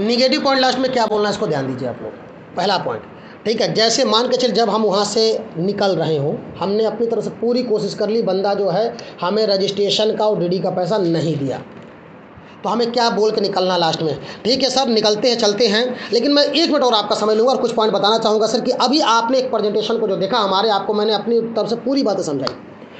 Negative point last में क्या बोलना है इसको ध्यान दीजिए आप लोग। पहला पॉइंट, ठीक है, जैसे मान के चल जब हम वहाँ से निकल रहे हों, हमने अपनी तरफ से पूरी कोशिश कर ली, बंदा जो है हमें रजिस्ट्रेशन का और डीडी का पैसा नहीं दिया, तो हमें क्या बोल के निकलना लास्ट में? ठीक है सर, निकलते हैं, चलते हैं, लेकिन मैं 1 मिनट और आपका समय लूँगा और कुछ पॉइंट बताना चाहूँगा सर कि अभी आपने एक प्रेजेंटेशन को जो देखा हमारे, आपको मैंने अपनी तरफ से पूरी बातें समझाई।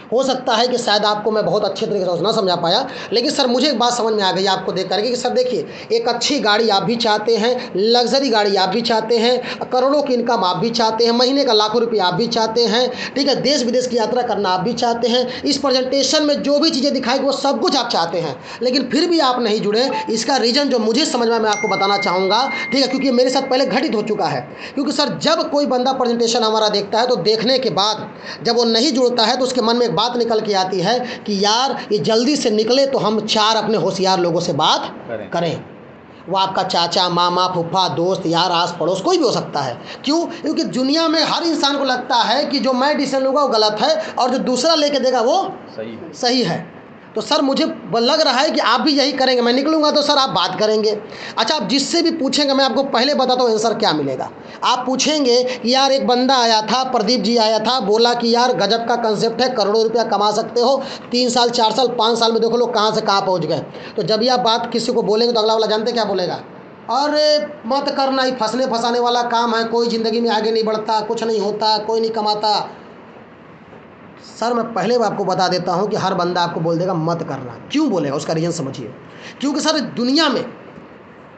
हो सकता है कि शायद आपको मैं बहुत अच्छे तरीके से ना समझा पाया, लेकिन सर मुझे एक बात समझ में आ गई आपको देख करके कि सर देखिए, एक अच्छी गाड़ी आप भी चाहते हैं, लग्जरी गाड़ी आप भी चाहते हैं, करोड़ों की इनकम आप भी चाहते हैं, महीने का लाखों रुपये आप भी चाहते हैं, ठीक है, देश विदेश की यात्रा करना आप भी चाहते हैं, इस प्रेजेंटेशन में जो भी चीज़ें दिखाई वो सब कुछ आप चाहते हैं, लेकिन फिर भी आप नहीं जुड़े। इसका रीज़न जो मुझे समझ में मैं आपको बताना चाहूँगा, ठीक है, क्योंकि मेरे साथ पहले घटित हो चुका है। क्योंकि सर जब कोई बंदा प्रेजेंटेशन हमारा देखता है तो देखने के बाद जब वो नहीं जुड़ता है तो उसके मन में एक बात निकल के आती है कि यार ये जल्दी से निकले तो हम 4 अपने होशियार लोगों से बात करें। वो आपका चाचा, मामा, फूफा, दोस्त, यार, आस पड़ोस कोई भी हो सकता है। क्यों? क्योंकि दुनिया में हर इंसान को लगता है कि जो मैं डिसीजन लूँगा वो गलत है और जो दूसरा लेके देगा वो सही है। तो सर मुझे लग रहा है कि आप भी यही करेंगे। मैं निकलूँगा तो सर आप बात करेंगे। अच्छा, आप जिससे भी पूछेंगे, मैं आपको पहले बताता हूँ आंसर क्या मिलेगा। आप पूछेंगे कि यार एक बंदा आया था, प्रदीप जी आया था, बोला कि यार गजब का कंसेप्ट है, करोड़ों रुपया कमा सकते हो, 3 साल 4 साल 5 साल में देखो लोग कहाँ से कहाँ पहुँच गए। तो जब ये आप बात किसी को बोलेंगे तो अगला वाला जानते क्या बोलेगा? अरे मत करना, ही फंसने फंसाने वाला काम है, कोई ज़िंदगी में आगे नहीं बढ़ता, कुछ नहीं होता, कोई नहीं कमाता। सर मैं पहले भी आपको बता देता हूं कि हर बंदा आपको बोल देगा मत करना। क्यों बोलेगा? उसका रीज़न समझिए। क्योंकि सर दुनिया में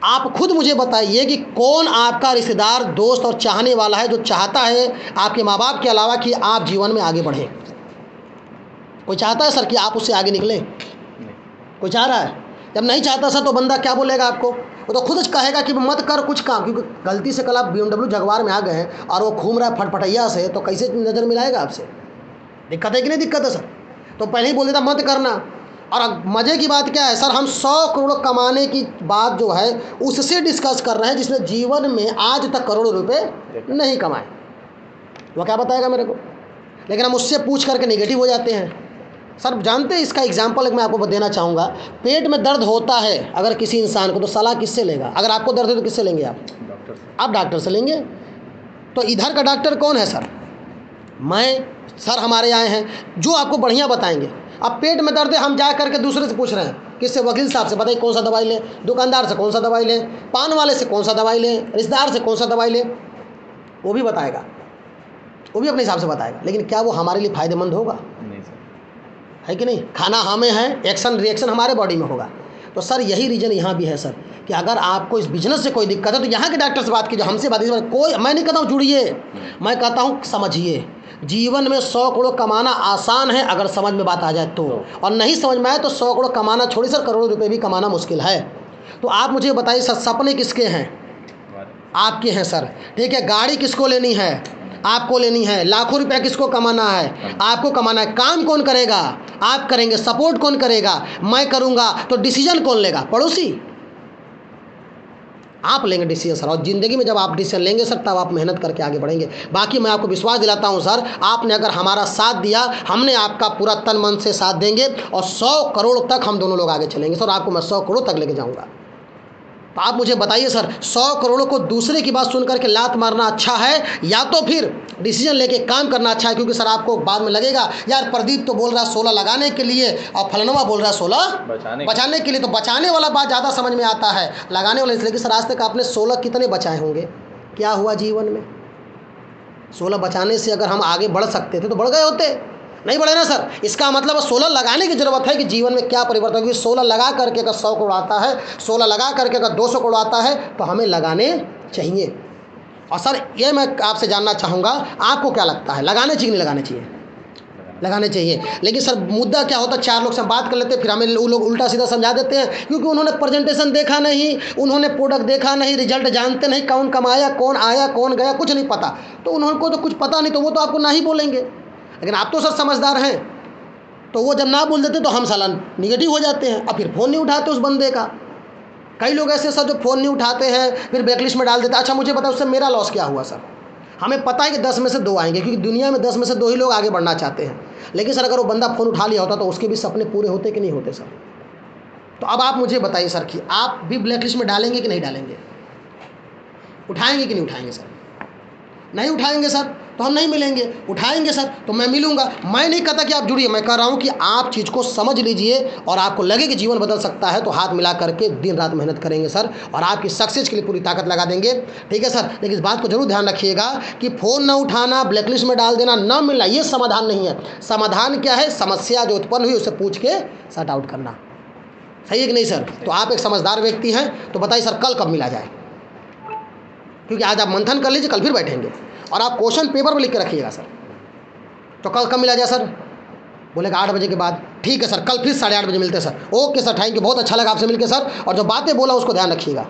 आप खुद मुझे बताइए कि कौन आपका रिश्तेदार, दोस्त और चाहने वाला है जो चाहता है आपके माँ बाप के अलावा कि आप जीवन में आगे बढ़ें? कोई चाहता है सर कि आप उससे आगे निकलें? कोई चाह रहा है? जब नहीं चाहता सर तो बंदा क्या बोलेगा आपको? वो तो खुद कहेगा कि मत कर कुछ काम। क्योंकि गलती से कल आप BMW जगवार में आ गए हैं और वो घूम रहा है फटफटैया से, तो कैसे नज़र मिलाएगा आपसे? दिक्कत है कि नहीं दिक्कत है सर? तो पहले ही बोल देता मत करना। और मज़े की बात क्या है सर, हम 100 करोड़ कमाने की बात जो है उससे डिस्कस कर रहे हैं जिसने जीवन में आज तक करोड़ों रुपए नहीं कमाए। वो क्या बताएगा मेरे को? लेकिन हम उससे पूछ करके नेगेटिव हो जाते हैं। सर जानते हैं, इसका एग्जाम्पल एक मैं आपको देना चाहूँगा। पेट में दर्द होता है अगर किसी इंसान को, तो सलाह किससे लेगा? अगर आपको दर्द है तो किससे लेंगे आप? डॉक्टर से लेंगे। तो इधर का डॉक्टर कौन है सर? मैं। सर हमारे आए हैं जो आपको बढ़िया बताएंगे। अब पेट में दर्द है, हम जा करके दूसरे से पूछ रहे हैं, किससे? वकील साहब से। बताइए कौन सा दवाई लें? दुकानदार से कौन सा दवाई लें? पान वाले से कौन सा दवाई लें? रिश्तेदार से कौन सा दवाई लें? वो भी बताएगा, वो भी अपने हिसाब से बताएगा, लेकिन क्या वो हमारे लिए फ़ायदेमंद होगा? नहीं सर। है कि नहीं? खाना हमें है, एक्शन रिएक्शन हमारे बॉडी में होगा। तो सर यही रीज़न यहाँ भी है सर कि अगर आपको इस बिजनेस से कोई दिक्कत है तो यहाँ के डॉक्टर से बात कीजिए, हमसे बात कीजिए। कोई, मैं नहीं कहता हूँ जुड़िए, मैं कहता हूँ समझिए। जीवन में 100 करोड़ कमाना आसान है अगर समझ में बात आ जाए तो, और नहीं समझ में आए तो 100 करोड़ कमाना छोड़िए सर, करोड़ों रुपए भी कमाना मुश्किल है। तो आप मुझे बताइए सर, सपने किसके हैं? आपके हैं सर। ठीक है, गाड़ी किसको लेनी है? आपको लेनी है। लाखों रुपया किसको कमाना है? आपको कमाना है। काम कौन करेगा? आप करेंगे। सपोर्ट कौन करेगा? मैं करूँगा। तो डिसीजन कौन लेगा? पड़ोसी। आप लेंगे डिसीजन सर, और ज़िंदगी में जब आप डिसीजन लेंगे सर तब आप मेहनत करके आगे बढ़ेंगे। बाकी मैं आपको विश्वास दिलाता हूं सर, आपने अगर हमारा साथ दिया, हमने आपका पूरा तन मन से साथ देंगे और 100 करोड़ तक हम दोनों लोग आगे चलेंगे सर। आपको मैं 100 करोड़ तक लेके जाऊंगा। तो आप मुझे बताइए सर, 100 करोड़ को दूसरे की बात सुन करके लात मारना अच्छा है या तो फिर डिसीजन लेके काम करना अच्छा है? क्योंकि सर आपको बाद में लगेगा यार प्रदीप तो बोल रहा है 16 लगाने के लिए और फलनवा बोल रहा है 16 बचाने के लिए। तो बचाने वाला बात ज़्यादा समझ में आता है, लगाने वाला इसलिए कि सर आज तक आपने 16 कितने बचाए होंगे? क्या हुआ जीवन में? 16 बचाने से अगर हम आगे बढ़ सकते थे तो बढ़ गए होते, नहीं बढ़े ना सर। इसका मतलब 16 लगाने की ज़रूरत है कि जीवन में क्या परिवर्तन। क्योंकि 16 लगा करके अगर 100 करोड़ आता है, 16 लगा करके अगर 200 करोड़ आता है तो हमें लगाने चाहिए। और सर ये मैं आपसे जानना चाहूँगा, आपको क्या लगता है, लगाने चाहिए नहीं लगाने चाहिए? लगाने चाहिए। लेकिन सर मुद्दा क्या होता है, 4 लोग से हम बात कर लेते हैं, फिर हमें वो लोग उल्टा सीधा समझा देते हैं क्योंकि उन्होंने प्रेजेंटेशन देखा नहीं, उन्होंने प्रोडक्ट देखा नहीं, रिजल्ट जानते नहीं, कौन कमाया, कौन आया, कौन गया, कुछ नहीं पता। तो उनको तो कुछ पता नहीं, तो वो तो आपको ना ही बोलेंगे। लेकिन आप तो सर समझदार हैं, तो वो जब ना बोल देते तो हम साला निगेटिव हो जाते हैं और फिर फ़ोन नहीं उठाते उस बंदे का। कई लोग ऐसे सर जो फ़ोन नहीं उठाते हैं, फिर ब्लैकलिस्ट में डाल देते हैं। अच्छा मुझे बताओ उससे मेरा लॉस क्या हुआ सर? हमें पता है कि 10 में से 2 आएंगे, क्योंकि दुनिया में 10 में से 2 ही लोग आगे बढ़ना चाहते हैं। लेकिन सर अगर वो बंदा फ़ोन उठा लिया होता तो उसके भी सपने पूरे होते कि नहीं होते सर? तो अब आप मुझे बताइए सर कि आप भी ब्लैक लिस्ट में डालेंगे कि नहीं डालेंगे, उठाएंगे कि नहीं उठाएंगे सर? नहीं उठाएंगे सर तो हम नहीं मिलेंगे, उठाएंगे सर तो मैं मिलूंगा। मैं नहीं कहता कि आप जुड़िए, मैं कह रहा हूं कि आप चीज़ को समझ लीजिए और आपको लगे कि जीवन बदल सकता है तो हाथ मिला करके दिन रात मेहनत करेंगे सर, और आपकी सक्सेस के लिए पूरी ताकत लगा देंगे। ठीक है सर, लेकिन इस बात को जरूर ध्यान रखिएगा कि फ़ोन ना उठाना, ब्लैकलिस्ट में डाल देना, ना मिलना, ये समाधान नहीं है। समाधान क्या है? समस्या जो उत्पन्न हुई उससे पूछ के सॉर्ट आउट करना। सही है कि नहीं सर? तो आप एक समझदार व्यक्ति हैं, तो बताइए सर कल कब मिला जाए? क्योंकि आज आप मंथन कर लीजिए, कल फिर बैठेंगे और आप क्वेश्चन पेपर पर लिख के रखिएगा सर। तो कल कब मिला जाए सर? बोलेगा 8 बजे के बाद। ठीक है सर, कल फिर 8:30 बजे मिलते हैं sir. Okay sir, thank you, बहुत अच्छा लगा आपसे मिलकर सर, और जो बातें बोला उसको ध्यान रखिएगा।